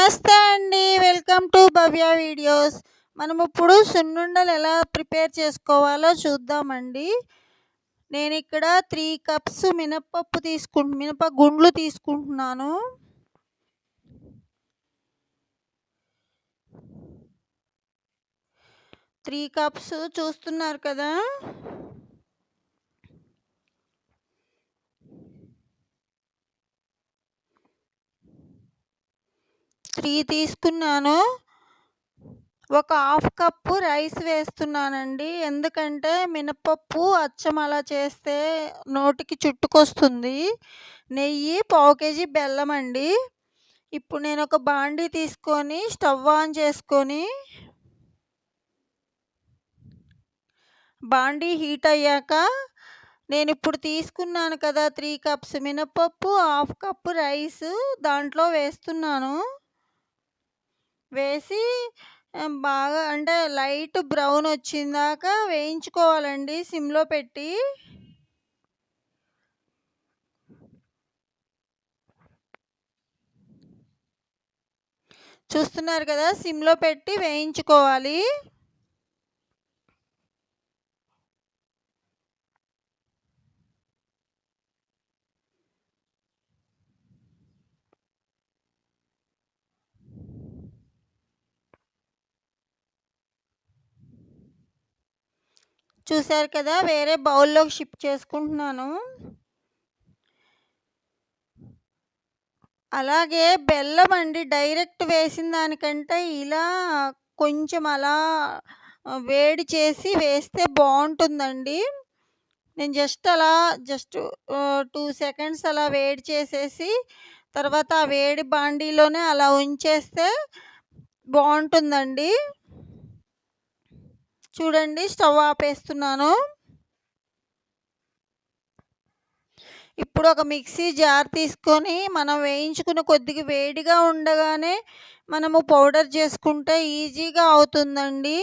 నమస్తే అండి. Welcome to Bhavya videos. మనం ఇప్పుడు సున్నుండలు ఎలా ప్రిపేర్ చేసుకోవాలో చూద్దామండి. నేను ఇక్కడ 3 కప్స్ మినప గుండ్లు తీసుకుంటున్నాను. త్రీ కప్స్ చూస్తున్నారు కదా. 3 తీసుకున్నాను. ఒక హాఫ్ కప్పు రైస్ వేస్తున్నానండి. ఎందుకంటే మినపప్పు అచ్చం అలా చేస్తే నోటికి చుట్టుకొస్తుంది. నెయ్యి, పావు కేజీ బెల్లం అండి. ఇప్పుడు నేను ఒక బాండీ తీసుకొని స్టవ్ ఆన్ చేసుకొని బాండీ హీట్ అయ్యాక నేను ఇప్పుడు తీసుకున్నాను కదా 3 కప్స్ మినపప్పు, హాఫ్ కప్పు రైస్ దాంట్లో వేస్తున్నాను. వేసి బాగా అంటే లైట్ బ్రౌన్ వచ్చిందాక వేయించుకోవాలండి సిమ్లో పెట్టి. చూస్తున్నారు కదా, సిమ్లో పెట్టి వేయించుకోవాలి. చూశారు కదా, వేరే బౌల్లోకి షిఫ్ట్ చేసుకుంటున్నాను. అలాగే బెల్లం అండి, డైరెక్ట్ వేసిన దానికంటే ఇలా కొంచెం అలా వేడి చేసి వేస్తే బాగుంటుందండి. నేను జస్ట్ 2 సెకండ్స్ అలా వేడి చేసేసి తర్వాత ఆ వేడి బాండీలోనే అలా ఉంచేస్తే బాగుంటుందండి. చూడండి, స్టవ్ ఆపేస్తున్నాను. ఇప్పుడు ఒక మిక్సీ జార్ తీసుకొని మనం వేయించుకున్న కొద్దిగా వేడిగా ఉండగానే మనము పౌడర్ చేసుకుంటే ఈజీగా అవుతుందండి.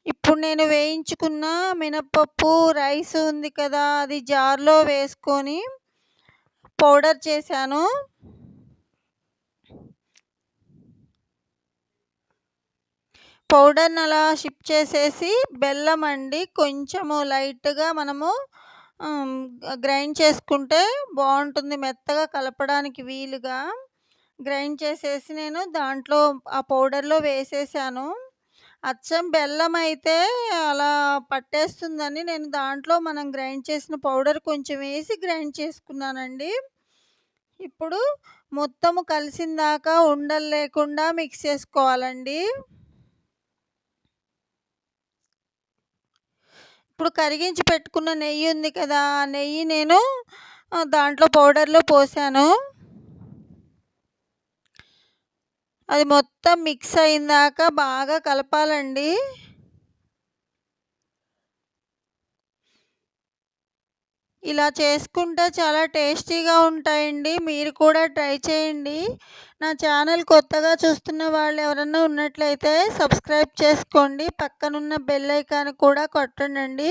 ఇప్పుడు నేను వేయించుకున్న మినపప్పు రైస్ ఉంది కదా, అది జార్లో వేసుకొని పౌడర్ చేశాను. పౌడర్ని అలా షిఫ్ట్ చేసేసి బెల్లం అండి కొంచెము లైట్గా మనము గ్రైండ్ చేసుకుంటే బాగుంటుంది, మెత్తగా కలపడానికి వీలుగా గ్రైండ్ చేసేసి నేను దాంట్లో ఆ పౌడర్లో వేసేసాను. అచ్చం బెల్లం అయితే అలా పట్టేస్తుందని నేను దాంట్లో మనం గ్రైండ్ చేసిన పౌడర్ కొంచెం వేసి గ్రైండ్ చేసుకున్నానండి. ఇప్పుడు మొత్తము కలిసిందాకా ఉండలు లేకుండా మిక్స్ చేసుకోవాలండి. ఇప్పుడు కరిగించి పెట్టుకున్న నెయ్యి ఉంది కదా, ఆ నెయ్యి నేను దాంట్లో పౌడర్లో పోసాను. అది మొత్తం మిక్స్ అయిందాక బాగా కలపాలండి. ఇలా చేసుకుంటే చాలా టేస్టీగా ఉంటాయండి. మీరు కూడా ట్రై చేయండి. నా ఛానల్ కొత్తగా చూస్తున్న వాళ్ళు ఎవరన్నా ఉన్నట్లయితే సబ్స్క్రైబ్ చేసుకోండి. పక్కనున్న బెల్ ఐకాన్ కూడా కొట్టండి.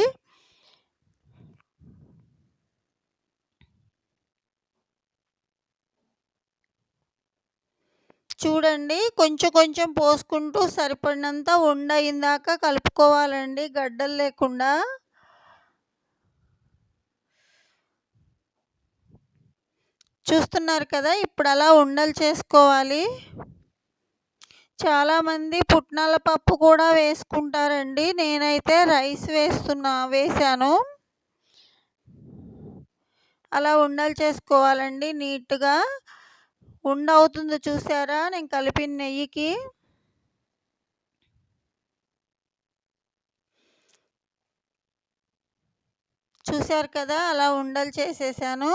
చూడండి, కొంచెం కొంచెం పోసుకుంటూ సరిపడినంత ఉండయిందాక కలుపుకోవాలండి, గడ్డలు లేకుండా. చూస్తున్నారు కదా, ఇప్పుడు అలా ఉండలు చేసుకోవాలి. చాలామంది పుట్నాల పప్పు కూడా వేసుకుంటారండి. నేనైతే రైస్ వేసాను. అలా ఉండలు చేసుకోవాలండి నీట్గా. అవుతుంది చూసారా నేను కలిపిన నెయ్యికి. చూశారు కదా, అలా ఉండలు చేసేసాను.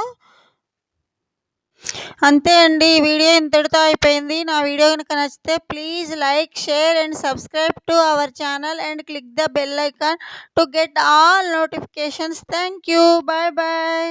అంతే అండి, ఈ వీడియో ఇంతటితో అయిపోయింది. నా వీడియో కనుక నచ్చితే please like, share and subscribe to our channel and click the bell icon to get all notifications. Thank you. Bye bye.